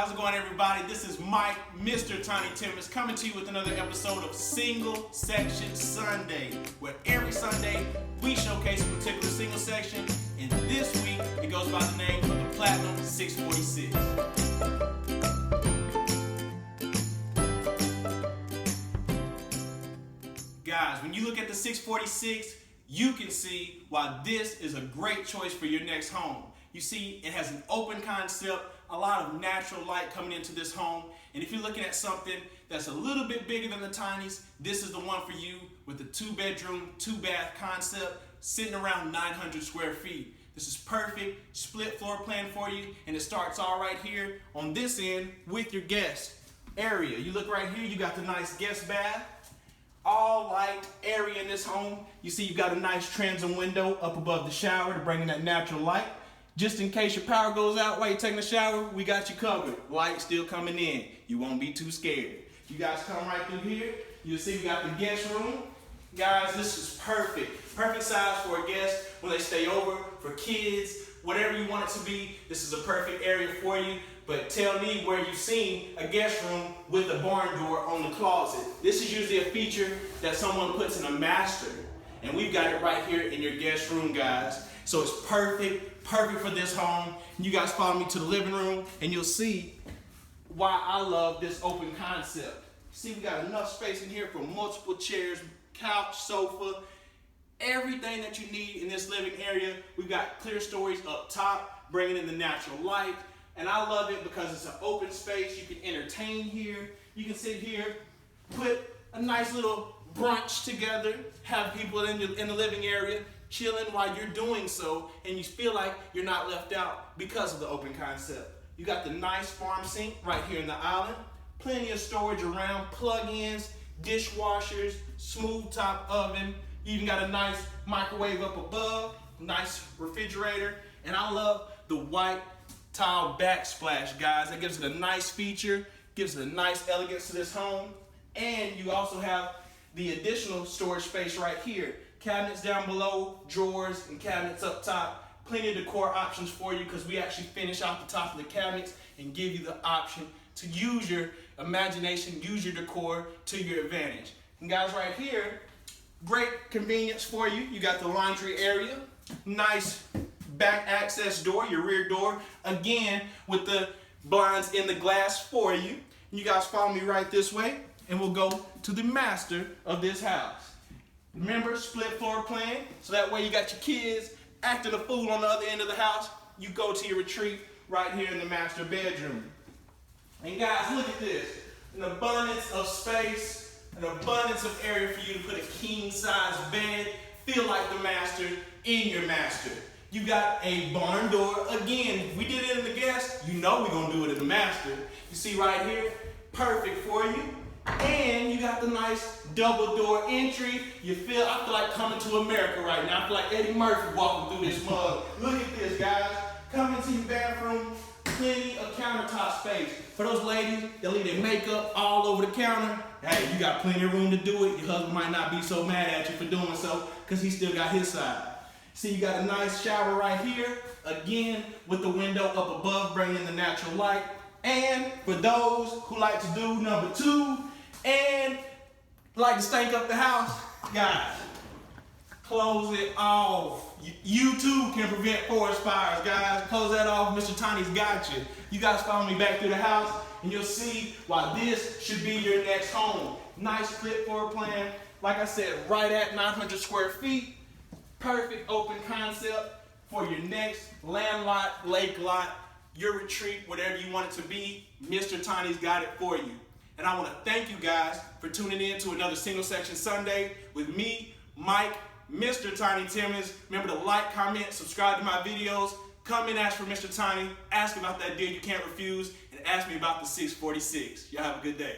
How's it going, everybody? This is Mike, Mr. Tiny Timbers, coming to you with another episode of Single Section Sunday, where every Sunday we showcase a particular single section, and this week it goes by the name of the Platinum 646. Guys, when you look at the 646, you can see why this is a great choice for your next home. You see, it has an open concept, a lot of natural light coming into this home. And if you're looking at something that's a little bit bigger than the Tinies, this is the one for you with the 2-bedroom, 2-bath concept sitting around 900 square feet. This is perfect split floor plan for you, and it starts all right here on this end with your guest area. You look right here, you got the nice guest bath. All light area in this home. You see you've got a nice transom window up above the shower to bring in that natural light. Just in case your power goes out while you're taking a shower, we got you covered. Light still coming in. You won't be too scared. You guys come right through here. You'll see we got the guest room. Guys, this is perfect. Perfect size for a guest when they stay over, for kids, whatever you want it to be. This is a perfect area for you. But tell me where you've seen a guest room with a barn door on the closet. This is usually a feature that someone puts in a master. And we've got it right here in your guest room, guys. So it's perfect for this home. You guys follow me to the living room and you'll see why I love this open concept. See, we got enough space in here for multiple chairs, couch, sofa, everything that you need in this living area. We've got clear stories up top, bringing in the natural light. And I love it because it's an open space. You can entertain here. You can sit here, put a nice little brunch together, have people in the living area chilling while you're doing so, and you feel like you're not left out because of the open concept. You got the nice farm sink right here in the island, plenty of storage around, plug-ins, dishwashers, smooth top oven. You even got a nice microwave up above, nice refrigerator, and I love the white tile backsplash, guys. That gives it a nice feature, gives it a nice elegance to this home. And you also have the additional storage space right here. Cabinets down below, drawers and cabinets up top. Plenty of decor options for you because we actually finish off the top of the cabinets and give you the option to use your imagination, use your decor to your advantage. And guys, right here, great convenience for you. You got the laundry area, nice back access door, your rear door, again with the blinds in the glass for you. You guys follow me right this way and we'll go to the master of this house. Remember, split floor plan, so that way you got your kids acting a fool on the other end of the house. You go to your retreat right here in the master bedroom. And guys, look at this. An abundance of space, an abundance of area for you to put a king size bed. Feel like the master in your master. You got a barn door. Again, if we did it in the guest, you know we're gonna do it in the master. You see right here, perfect for you. And you got the nice double door entry. I feel like coming to America right now. I feel like Eddie Murphy walking through this mug. Look at this, guys. Come into your bathroom, plenty of countertop space. For those ladies that leave their makeup all over the counter, hey, you got plenty of room to do it. Your husband might not be so mad at you for doing so because he still got his side. See, you got a nice shower right here, again, with the window up above, bringing in the natural light. And for those who like to do number 2 and like to stank up the house, guys, close it off. You too can prevent forest fires, guys. Close that off. Mr. Tiny's got you. You guys follow me back through the house, and you'll see why this should be your next home. Nice split floor plan. Like I said, right at 900 square feet. Perfect open concept for your next land lot, lake lot, your retreat, whatever you want it to be. Mr. Tiny's got it for you. And I want to thank you guys for tuning in to another Single Section Sunday with me, Mike, Mr. Tiny Timmons. Remember to like, comment, subscribe to my videos. Come and ask for Mr. Tiny. Ask about that deal you can't refuse. And ask me about the 646. Y'all have a good day.